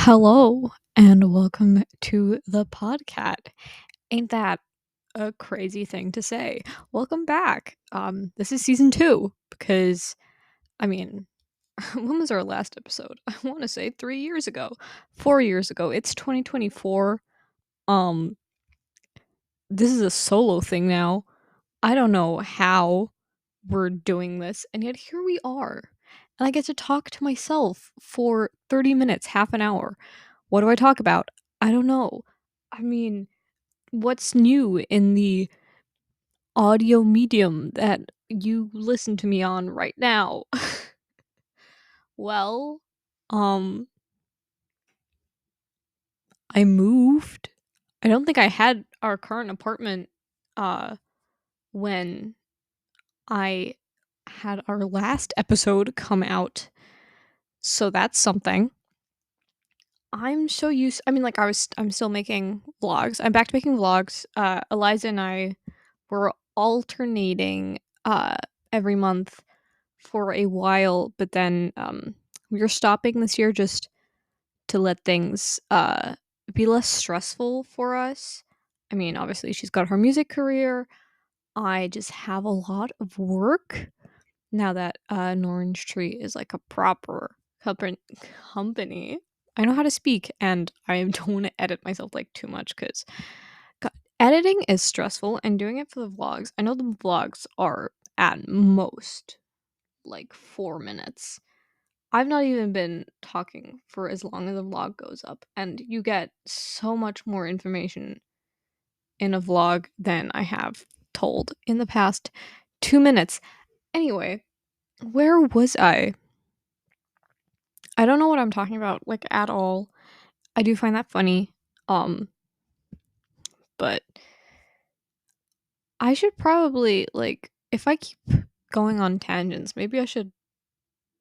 Hello and welcome to the podcast. Ain't that a crazy thing to say? Welcome back. This is season 2 because I mean, when was our last episode? I want to say 3 years ago, 4 years ago. It's 2024. Um this is a solo thing now. I don't know how we're doing this, and yet here we are. And I get to talk to myself for 30 minutes, half an hour. What do I talk about? I don't know. I mean, what's new in the audio medium that you listen to me on right now? Well, um, I moved. I don't think I had our current apartment uh when I had our last episode come out. So that's something. I'm so used I mean like I'm still making vlogs. I'm back to making vlogs. Eliza and I were alternating every month for a while, but then we were stopping this year just to let things be less stressful for us. I mean, obviously she's got her music career. I just have a lot of work now that an orange tree is like a proper company. I know how to speak, and I don't want to edit myself like too much because editing is stressful, and doing it for the vlogs. I know the vlogs are at most like 4 minutes. I've not even been talking for as long as the vlog goes up, and you get so much more information in a vlog than I have told in the past 2 minutes. Anyway, where was I? I don't know what I'm talking about, like, at all. I do find that funny. Um, but I should probably, like, if I keep going on tangents, maybe I should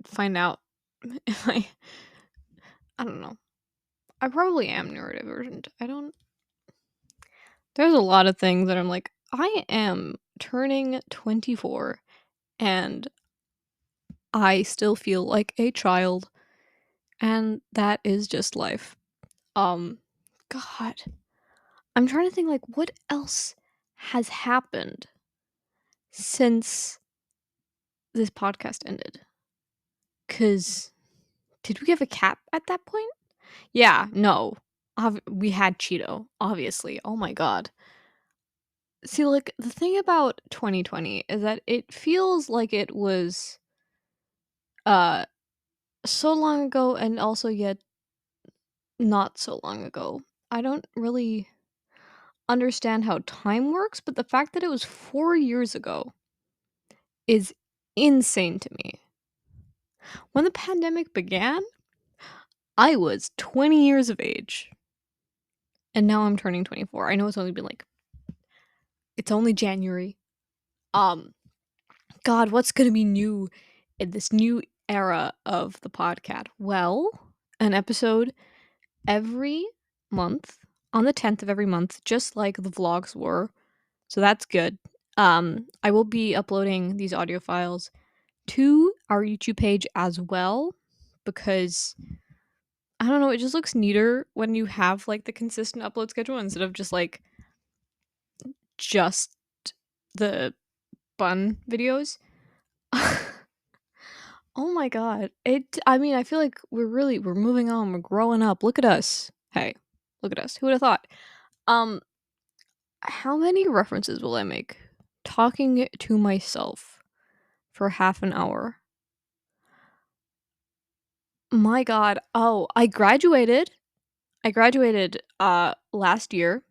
find out if I don't know. I probably am neurodivergent. I don't. There's a lot of things that I'm like, I am turning 24 and I still feel like a child, and that is just life. Um, God. I'm trying to think, like, what else has happened since this podcast ended? Cause did we have a cat at that point? Yeah, no. We had Cheeto, obviously. Oh my god. See, like, the thing about 2020 is that it feels like it was uh so long ago, and also yet not so long ago. I don't really understand how time works, but the fact that it was 4 years ago is insane to me. When the pandemic began, I was 20 years of age. And now I'm turning 24. I know it's only January. Um God, what's going to be new in this new era of the podcast? Well, an episode every month on the 10th of every month, just like the vlogs were. So that's good. I will be uploading these audio files to our YouTube page as well because I don't know, it just looks neater when you have like the consistent upload schedule instead of just the bun videos. Oh my god. I mean, I feel like we're moving on, we're growing up. Look at us. Hey, look at us. Who would have thought? Um how many references will I make? Talking to myself for half an hour. My god. Oh, I graduated last year,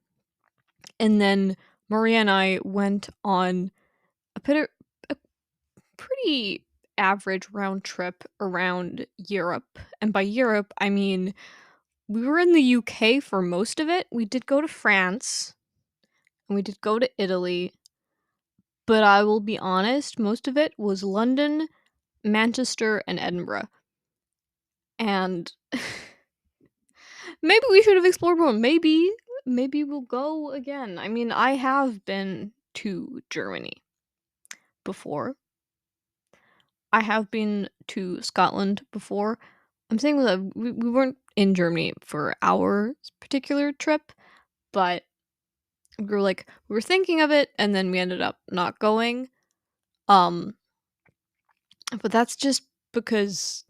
and then Maria and I went on a pretty average round trip around Europe. And by Europe, I mean we were in the UK for most of it. We did go to France and we did go to Italy, but I will be honest, most of it was London, Manchester, and Edinburgh. And maybe we should have explored more. Maybe we'll go again. I mean, I have been to Germany before. I have been to Scotland before. I'm saying that we weren't in Germany for our particular trip, but we were thinking of it, and then we ended up not going. Um, but that's just because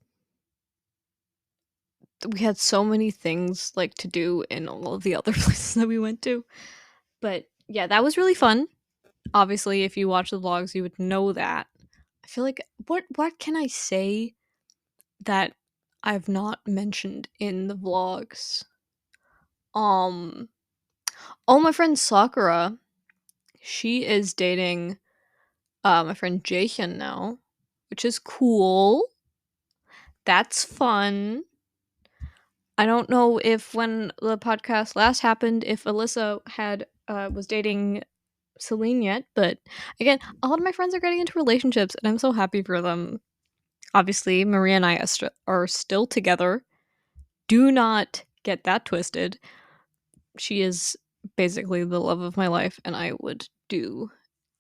we had so many things like to do in all of the other places that we went to. But yeah, that was really fun. Obviously, if you watch the vlogs, you would know that. I feel like what can I say that I've not mentioned in the vlogs? Um, oh, my friend Sakura, she is dating my friend Jason now, which is cool. That's fun. I don't know if when the podcast last happened, if Alyssa had was dating Celine yet, but again, a lot of my friends are getting into relationships, and I'm so happy for them. Obviously, Maria and I are still together. Do not get that twisted. She is basically the love of my life, and I would do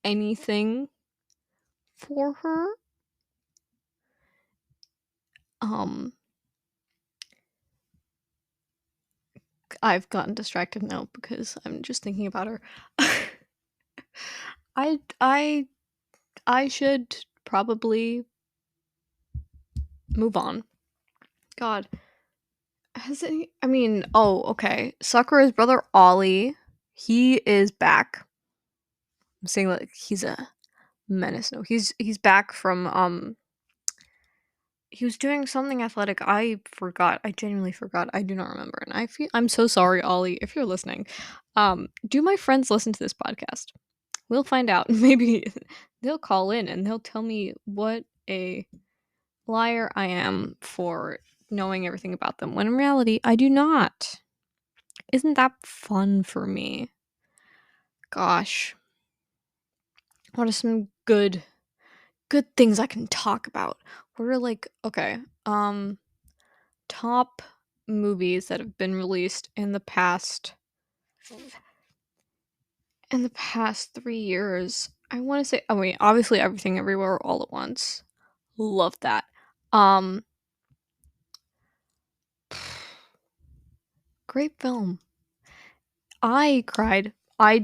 anything for her. Um, I've gotten distracted now because I'm just thinking about her. I I I should probably move on. God, has any? I mean, oh, okay. Sakura's brother Ollie, he is back. I'm saying like he's a menace. No, he's back from he was doing something athletic. I forgot. I genuinely forgot. I do not remember. And I'm so sorry, Ollie, if you're listening. Do my friends listen to this podcast? We'll find out. Maybe they'll call in and they'll tell me what a liar I am for knowing everything about them when in reality I do not. Isn't that fun for me? Gosh. What are some good things I can talk about? What are like okay, top movies that have been released in the past 3 years. I want to say oh wait, obviously Everything Everywhere All at Once. Love that. Um Great film. I cried. I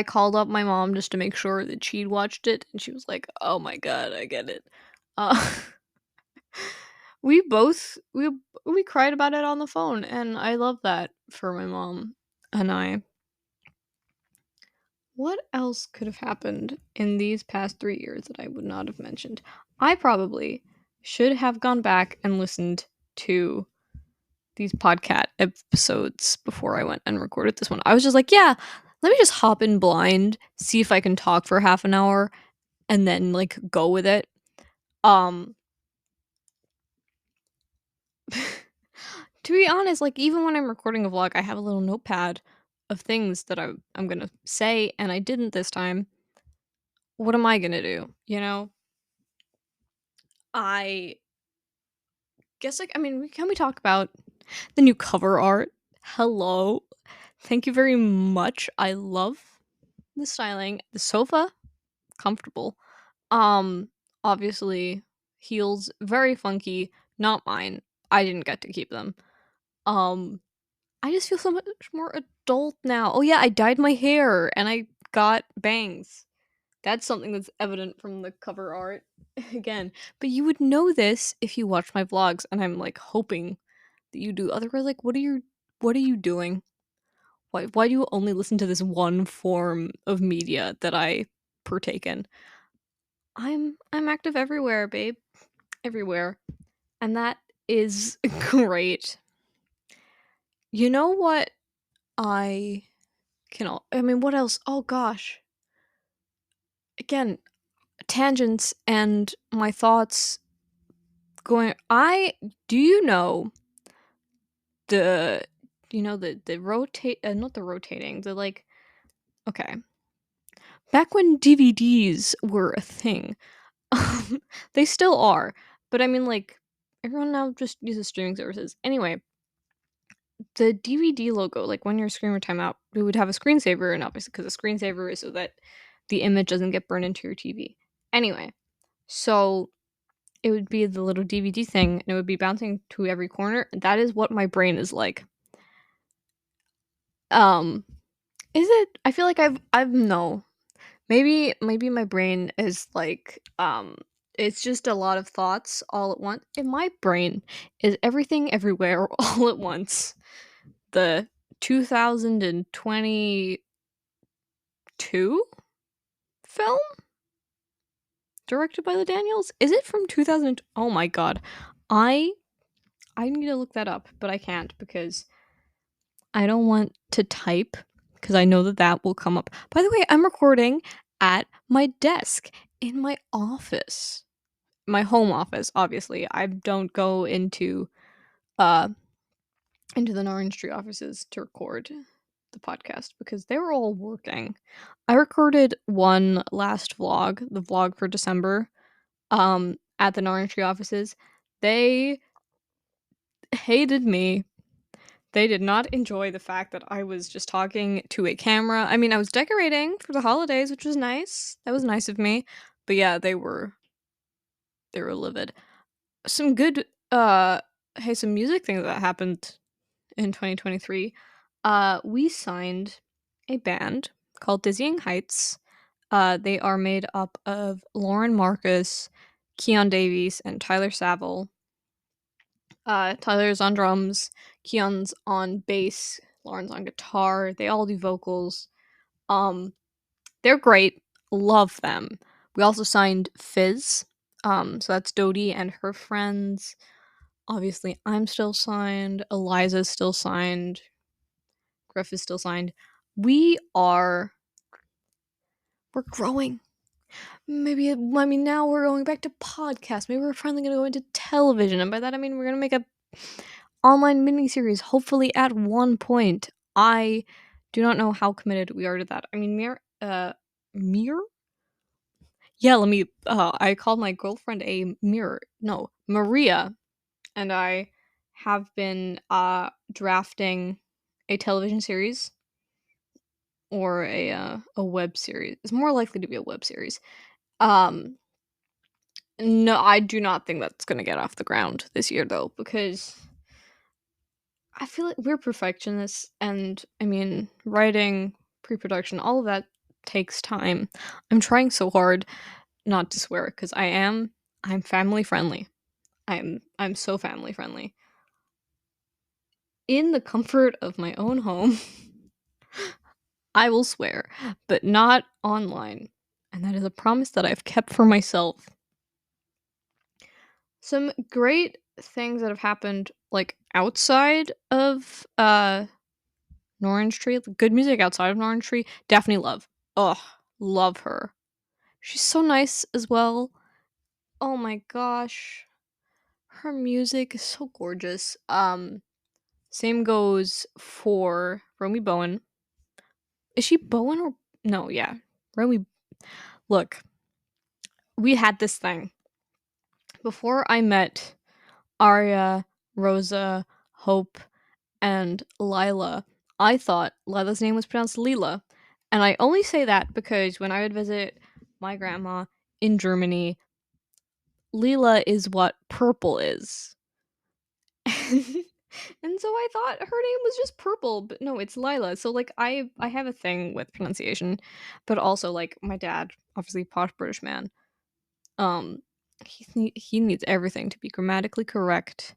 called up my mom just to make sure that she'd watched it, and she was like, "Oh my god, I get it." Uh, we both we cried about it on the phone, and I love that for my mom and I. What else could have happened in these past 3 years that I would not have mentioned? I probably should have gone back and listened to these podcast episodes before I went and recorded this one. I was just like, yeah, let me just hop in blind, see if I can talk for half an hour and then like go with it. Um to be honest, like even when I'm recording a vlog, I have a little notepad of things that I'm going to say and I didn't this time. What am I going to do, you know? I guess like I mean, can we talk about the new cover art? Hello. Thank you very much. I love the styling. The sofa, comfortable. Um, Obviously, heels, very funky, not mine. I didn't get to keep them. Um, I just feel so much more adult now. Oh yeah, I dyed my hair and I got bangs. That's something that's evident from the cover art again. But you would know this if you watch my vlogs, and I'm like hoping that you do. Otherwise, like what are you doing? Why do you only listen to this one form of media that I partake in? I'm active everywhere, babe. Everywhere. And that is great. You know what I I mean what else? Oh gosh. Again, tangents and my thoughts going I do you know the the rotate not the rotating, the like okay. Back when DVDs were a thing. They still are, but I mean like everyone now just uses streaming services. Anyway, the DVD logo, like when your screen would time out, we would have a screensaver, and obviously, because a screensaver is so that the image doesn't get burned into your TV. Anyway, so it would be the little DVD thing, and it would be bouncing to every corner. That is what my brain is like. Um, is it? I feel like I've no. Maybe my brain is like it's just a lot of thoughts all at once. In my brain is everything everywhere all at once. The 2022 film directed by the Daniels? Is it from 2000? Oh my god. I I need to look that up, but I can't because I don't want to type because I know that that will come up. By the way, I'm recording at my desk in my office. My home office, obviously. I don't go uh into the Orange Tree offices to record the podcast because they were all working. I recorded one last vlog, the vlog for December, at the Orange Tree offices. They hated me. They did not enjoy the fact that I was just talking to a camera. I mean, I was decorating for the holidays, which was nice. That was nice of me. But yeah, they were livid. Some good hey, some music things that happened in 2023. We signed a band called Dizzying Heights. They are made up of Lauren Marcus, Keon Davies, and Tyler Saville. Tyler's on drums, Keon's on bass, Lauren's on guitar. They all do vocals. Um, they're great. Love them. We also signed Fizz. So that's Dodie and her friends. Obviously, I'm still signed. Eliza's still signed. Griff is still signed. We're growing. Maybe, I mean, now we're going back to podcasts. Maybe we're finally going to go into television. And by that, I mean, we're going to make a online miniseries, hopefully at one point. I do not know how committed we are to that. I mean, Mir? Yeah, I called my girlfriend a mirror. No, Maria. And I have been, drafting a television series or a web series. It's more likely to be a web series. Um, no, I do not think that's gonna get off the ground this year though, because I feel like we're perfectionists, and I mean, writing, pre-production, all of that takes time. I'm trying so hard not to swear because I am. I'm family friendly. I'm so family friendly. In the comfort of my own home, I will swear, but not online. And that is a promise that I've kept for myself. Some great things that have happened like outside of Orange Tree, good music outside of Orange Tree, Daphne Love. Ugh, love her. She's so nice as well. Oh my gosh. Her music is so gorgeous. Same goes for Romy Bowen. Is she Bowen or no, yeah. Romy. Look, we had this thing. Before I met Arya, Rosa, Hope, and Lila, I thought Lila's name was pronounced Lila. And I only say that because when I would visit my grandma in Germany, Lila is what purple is. And so I thought her name was just purple, but no, it's Lila. So like I have a thing with pronunciation, but also like my dad, obviously posh British man, um he needs everything to be grammatically correct,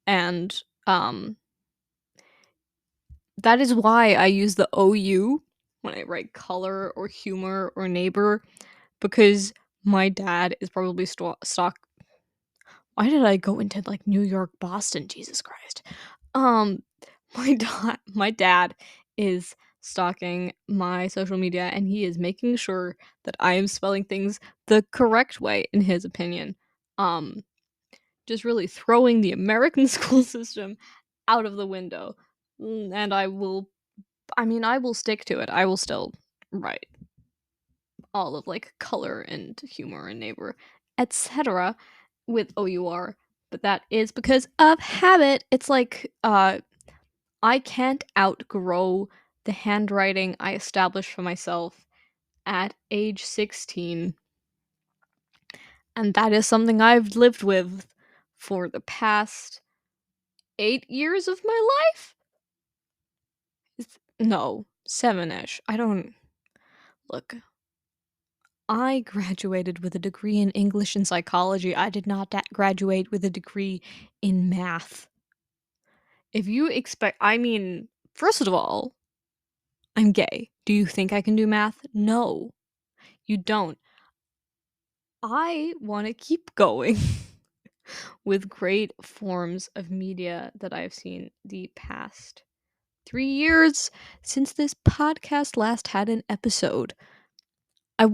and that is why I use the OU when I write color or humor or neighbor, because my dad is probably stock. Why did I go into like New York, Boston? Jesus Christ. Um, my dad is stalking my social media, and he is making sure that I am spelling things the correct way, in his opinion. Um, just really throwing the American school system out of the window. And I will stick to it. I will still write all of like color and humor and neighbor, etc. with OUR, but that is because of habit. It's like I can't outgrow the handwriting I established for myself at age 16. And that is something I've lived with for the past 8 years of my life? No, 7-ish. I don't look. I graduated with a degree in English and psychology. I did not graduate with a degree in math. If you expect, I mean, first of all, I'm gay. Do you think I can do math? No, you don't. I want to keep going with great forms of media that I've seen the past 3 years since this podcast last had an episode. I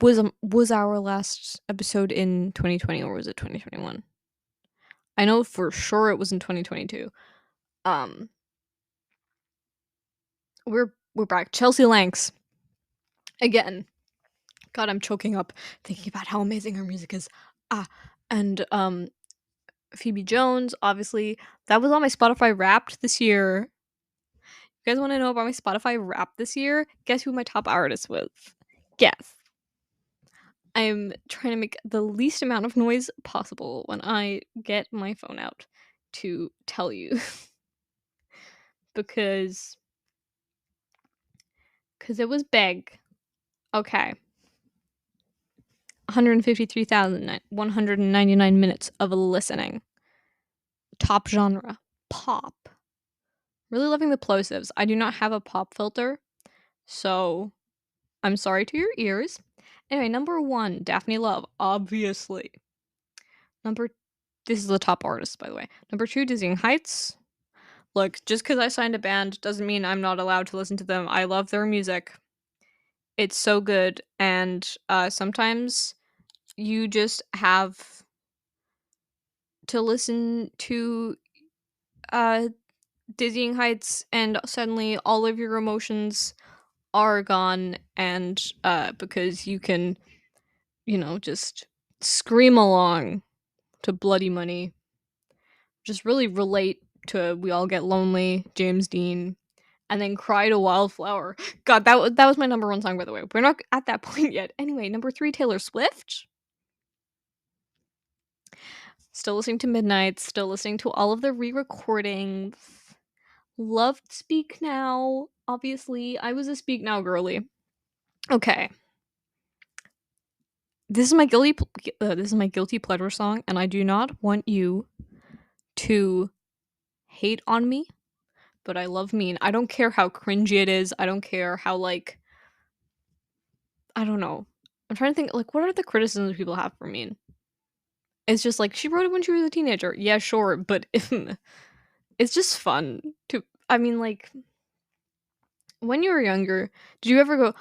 was our last episode in 2020 or was it 2021? I know for sure it was in 2022. Um, we're back. Chelsea Lanks again. God, I'm choking up thinking about how amazing her music is. And Phoebe Jones, obviously, that was on my Spotify Wrapped this year. You guys want to know about my Spotify Wrapped this year? Guess who my top artist was? Guess. I'm trying to make the least amount of noise possible when I get my phone out to tell you. because it was big. Okay. 153,199 minutes of listening. Top genre, pop. Really loving the plosives. I do not have a pop filter, so I'm sorry to your ears. Anyway, number 1, Daphne Love, obviously. This is the top artist, by the way. Number 2, Dizzying Heights. Look, just because I signed a band doesn't mean I'm not allowed to listen to them. I love their music. It's so good, and sometimes you just have to listen to Dizzying Heights, and suddenly all of your emotions are gone, and because you can, just scream along to Bloody Money. Just really relate to We All Get Lonely, James Dean, and then Cry to Wildflower. God, that was my number 1 song, by the way. We're not at that point yet. Anyway, number 3, Taylor Swift. Still listening to Midnight, still listening to all of the re-recordings. Loved Speak Now. Obviously, I was a Speak Now girly. Okay. This is my guilty pleasure song, and I do not want you to hate on me, but I love Mean. I don't care how cringy it is. I don't care how, like, I don't know. I'm trying to think, like, what are the criticisms people have for Mean? It's just like, she wrote it when she was a teenager. Yeah, sure, but it's just fun to, I mean, like, when you were younger, did you ever go,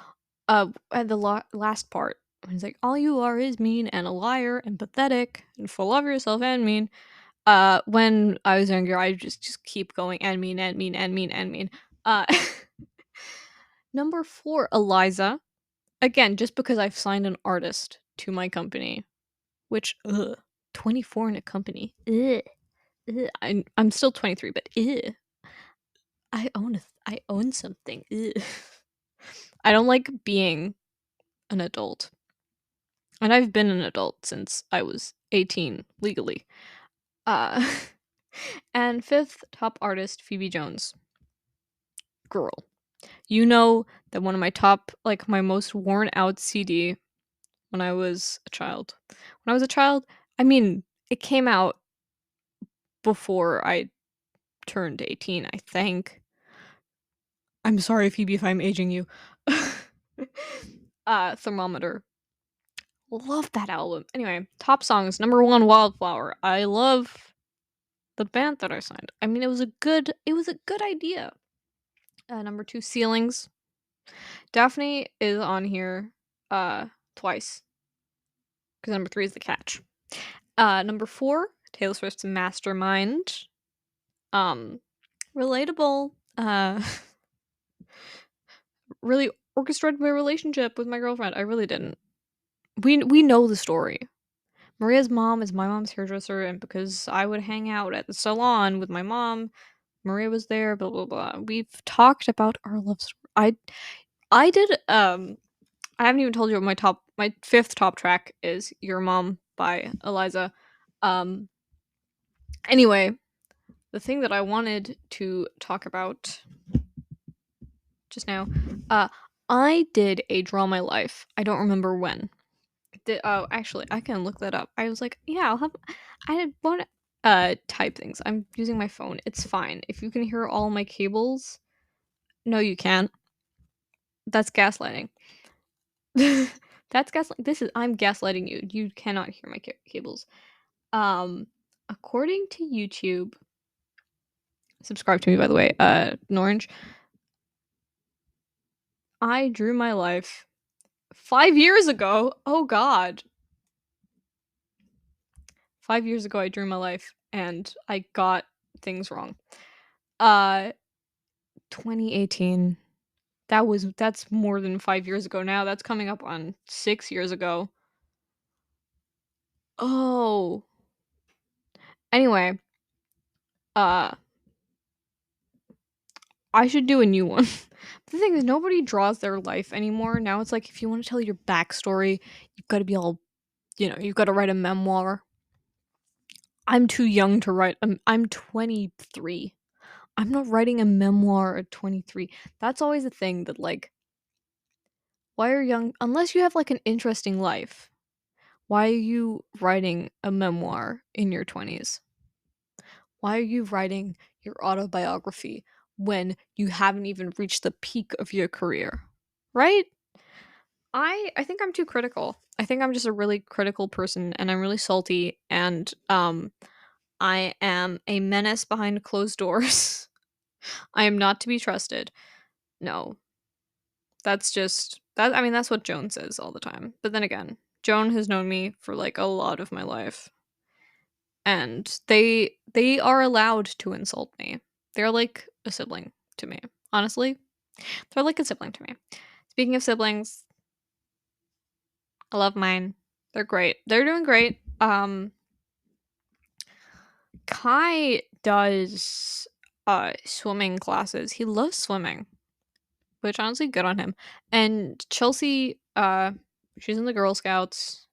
at the last part, when it's like, all you are is mean and a liar and pathetic and full of yourself and mean. When I was younger, I just keep going and mean and mean and mean and mean. Uh, number 4, Eliza. Again, just because I've signed an artist to my company, which 24 in a company. I'm still 23, but I own something. I don't like being an adult. And I've been an adult since I was 18 legally. And 5th top artist, Phoebe Jones. Girl. You know that one of my top, like, my most worn out CD when I was a child. When I was a child, I mean, it came out before I turned 18, I think. I'm sorry, Phoebe, if I'm aging you. Thermometer. Love that album. Anyway, top songs. Number 1, Wildflower. I love the band that I signed. I mean, it was a good idea. Number 2, Ceilings. Daphne is on here twice, because number 3 is The Catch. Number 4, Taylor Swift's Mastermind. Relatable. Really orchestrated my relationship with my girlfriend. I really didn't. We know the story. Maria's mom is my mom's hairdresser, and because I would hang out at the salon with my mom, Maria was there, blah blah blah. We've talked about our love story. I did I haven't even told you what my fifth top track is Your Mom by Eliza. Um anyway, the thing that I wanted to talk about just now, uh I did a Draw My Life. I don't remember when. Oh, actually, I can look that up. I was like, yeah, I want to type things. I'm using my phone. It's fine. If you can hear all my cables, no, you can't. That's gaslighting. That's gaslight. I'm gaslighting you. You cannot hear my cables. Um, according to YouTube, subscribe to me by the way. Norange. I drew my life 5 years ago. Oh God, 5 years ago I drew my life, and I got things wrong. Uh, 2018. That's more than 5 years ago now. That's coming up on 6 years ago. Oh. Anyway, uh, I should do a new one. The thing is, nobody draws their life anymore. Now it's like if you want to tell your backstory, you've got to be all, you've got to write a memoir. I'm too young to write. I'm 23. I'm not writing a memoir at 23. That's always a thing that, like, why are young, unless you have, like, an interesting life, why are you writing a memoir in your 20s? Why are you writing your autobiography when you haven't even reached the peak of your career? Right? I think I'm too critical. I think I'm just a really critical person, and I'm really salty, and I am a menace behind closed doors. I am not to be trusted. No. That's just that I mean that's what Joan says all the time. But then again, Joan has known me for like a lot of my life, and they are allowed to insult me. They're like a sibling to me. Honestly, they're like a sibling to me. Speaking of siblings, I love mine. They're great. They're doing great. Kai does swimming classes. He loves swimming, which honestly good on him. And Chelsea, she's in the Girl Scouts.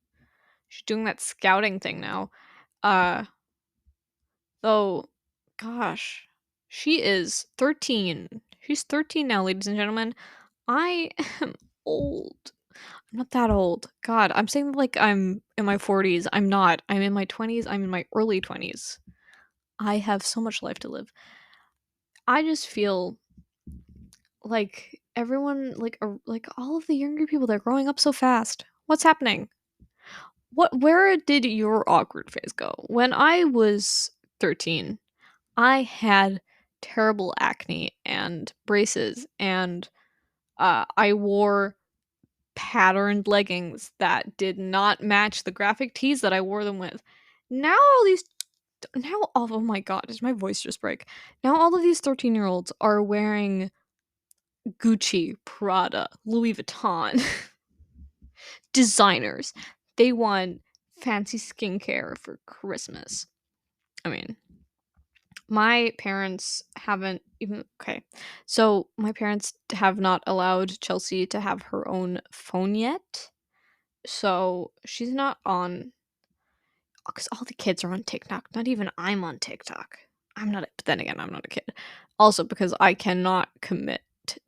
She's doing that scouting thing now. Uh though gosh, she is 13. She's 13 now, ladies and gentlemen. I am old. I'm not that old. God, I'm saying like I'm in my 40s. I'm not. I'm in my 20s. I'm in my early 20s. I have so much life to live. I just feel like everyone, like all of the younger people, they're growing up so fast. What's happening? Where did your awkward phase go? When I was 13, I had terrible acne and braces, and I wore patterned leggings that did not match the graphic tees that I wore them with. Now all these now oh my god, did my voice just break? Now all of these 13-year-olds are wearing Gucci, Prada, Louis Vuitton designers. They want fancy skincare for Christmas. I mean, my parents haven't even okay. So my parents have not allowed Chelsea to have her own phone yet. So she's not on because all the kids are on TikTok. Not even I'm on TikTok. I'm not, but then again, I'm not a kid. Also, because I cannot commit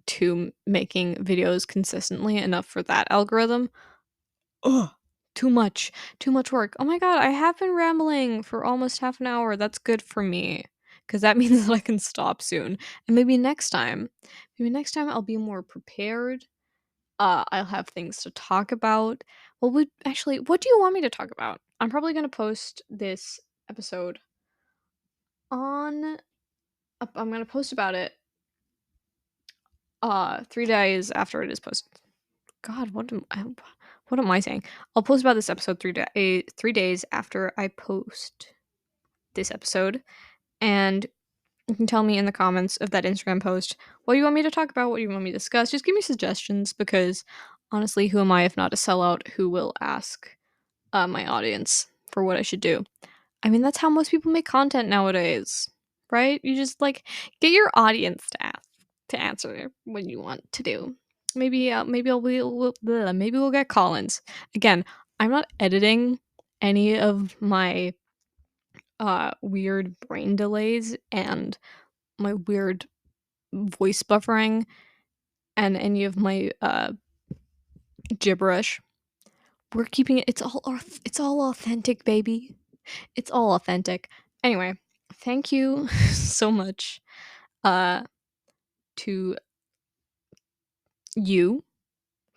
to making videos consistently enough for that algorithm. Ugh, too much work. Oh my god, I have been rambling for almost half an hour. That's good for me because that means that I can stop soon. And maybe next time I'll be more prepared. I'll have things to talk about. What do you want me to talk about? I'm probably gonna post this episode on. I'm gonna post about it 3 days after it is posted. God, what am I saying? I'll post about this episode 3 days after I post this episode, and you can tell me in the comments of that Instagram post what you want me to talk about, what you want me to discuss. Just give me suggestions because honestly, who am I if not a sellout who will ask my audience for what I should do? I mean, that's how most people make content nowadays, right? You just like get your audience to answer what you want to do. maybe we'll get Collins again. I'm not editing any of my weird brain delays and my weird voice buffering and any of my gibberish. We're keeping it. It's all authentic, baby. It's all authentic. Anyway, thank you so much to you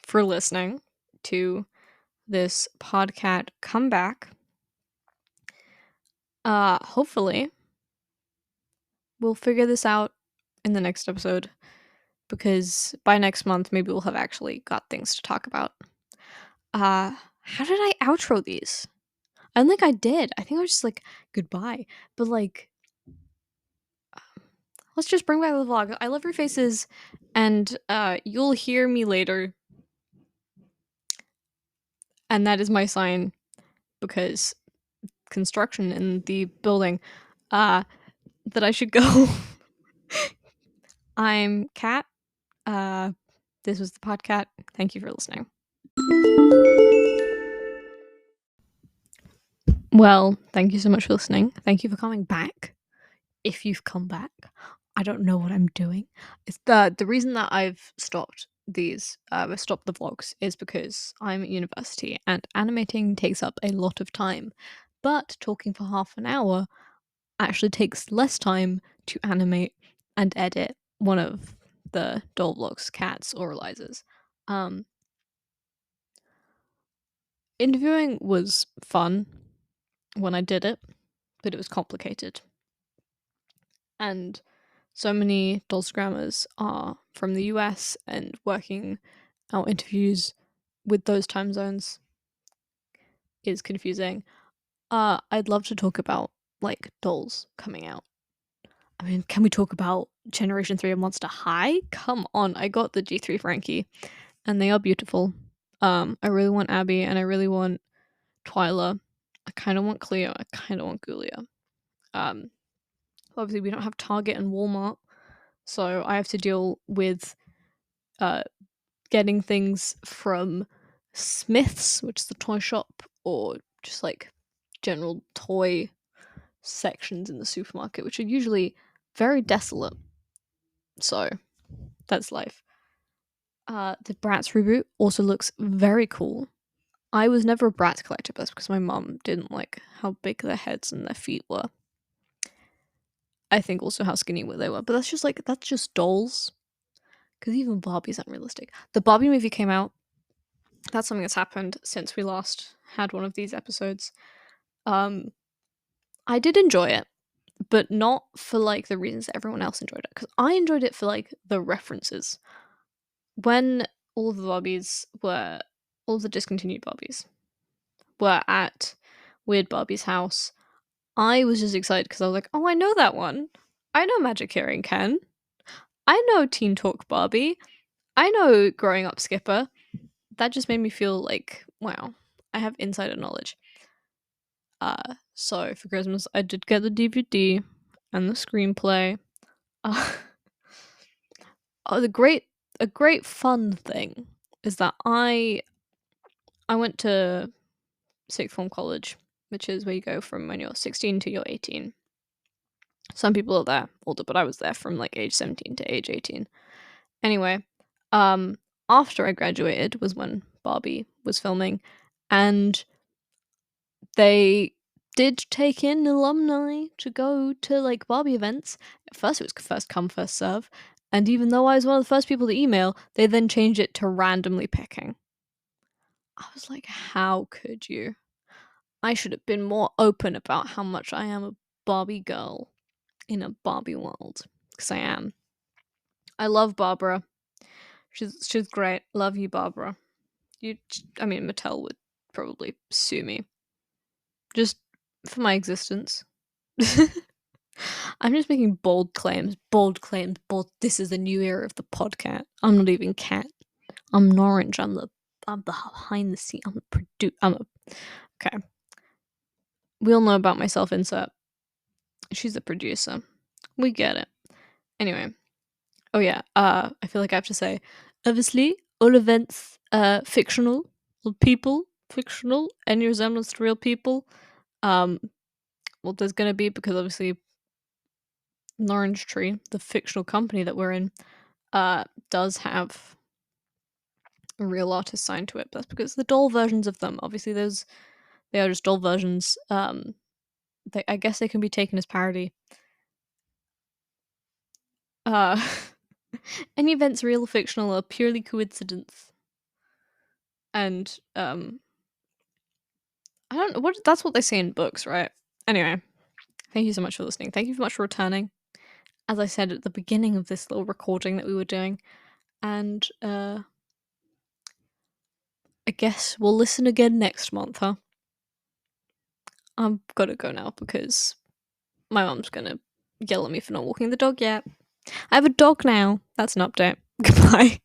for listening to this podcast comeback. Hopefully we'll figure this out in the next episode, because by next month maybe we'll have actually got things to talk about. How did I outro these? I don't think I did. I think I was just like goodbye. But like, let's just bring back the vlog. I love your faces, and you'll hear me later. And that is my sign, because construction in the building, that I should go. I'm Kat. This was the podcast. Thank you for listening. Well, thank you so much for listening. Thank you for coming back. If you've come back, I don't know what I'm doing. It's the reason that I've stopped these, stopped the vlogs, is because I'm at university and animating takes up a lot of time. But talking for half an hour actually takes less time to animate and edit one of the doll vlogs, Kat's or Eliza's. Interviewing was fun when I did it, but it was complicated. And so many Dollsgrammers are from the US, and working out interviews with those time zones is confusing. I'd love to talk about like dolls coming out. I mean, can we talk about Generation 3 of Monster High? Come on, I got the G3 Frankie, and they are beautiful. I really want Abby, and I really want Twyla. I kind of want Cleo. I kind of want Gulia. Obviously we don't have Target and Walmart, so I have to deal with getting things from Smith's, which is the toy shop, or just like general toy sections in the supermarket, which are usually very desolate. So that's life. The Bratz reboot also looks very cool. I was never a Bratz collector, but that's because my mum didn't like how big their heads and their feet were. I think also how skinny they were, but that's just dolls. Because even Barbie's unrealistic. The Barbie movie came out. That's something that's happened since we last had one of these episodes. I did enjoy it, but not for like the reasons that everyone else enjoyed it. Because I enjoyed it for like the references. When all the discontinued Barbies were at Weird Barbie's house, I was just excited because I was like, oh, I know that one. I know Magic Earring Ken. I know Teen Talk Barbie. I know Growing Up Skipper. That just made me feel like, wow, I have insider knowledge. So for Christmas, I did get the DVD and the screenplay. A great fun thing is that I went to sixth form college, which is where you go from when you're 16 to you're 18. Some people are there older, but I was there from like age 17 to age 18. Anyway, after I graduated was when Barbie was filming, and they did take in alumni to go to like Barbie events. At first it was first come, first serve, and even though I was one of the first people to email, they then changed it to randomly picking. I was like, how could you? I should have been more open about how much I am a Barbie girl in a Barbie world, because I am. I love Barbara. She's great. Love you, Barbara. Mattel would probably sue me just for my existence. I'm just making bold claims. This is the new era of the podcast. I'm not even Cat. I'm an orange. I'm the behind the scene. I'm the okay. We all know about my self insert. She's the producer. We get it. Anyway. Oh yeah. I feel like I have to say, obviously, all events fictional people, fictional, any resemblance to real people. Um, well, there's gonna be, because obviously Orange Tree, the fictional company that we're in, does have a real artist signed to it. But that's because the doll versions of them, obviously, they are just doll versions. I guess they can be taken as parody. Uh, any events, real or fictional, are purely coincidence. And I don't know what that's what they say in books, right? Anyway, thank you so much for listening. Thank you so much for returning. As I said at the beginning of this little recording that we were doing, and I guess we'll listen again next month, huh? I'm gonna go now because my mum's gonna yell at me for not walking the dog yet. I have a dog now. That's an update. Goodbye.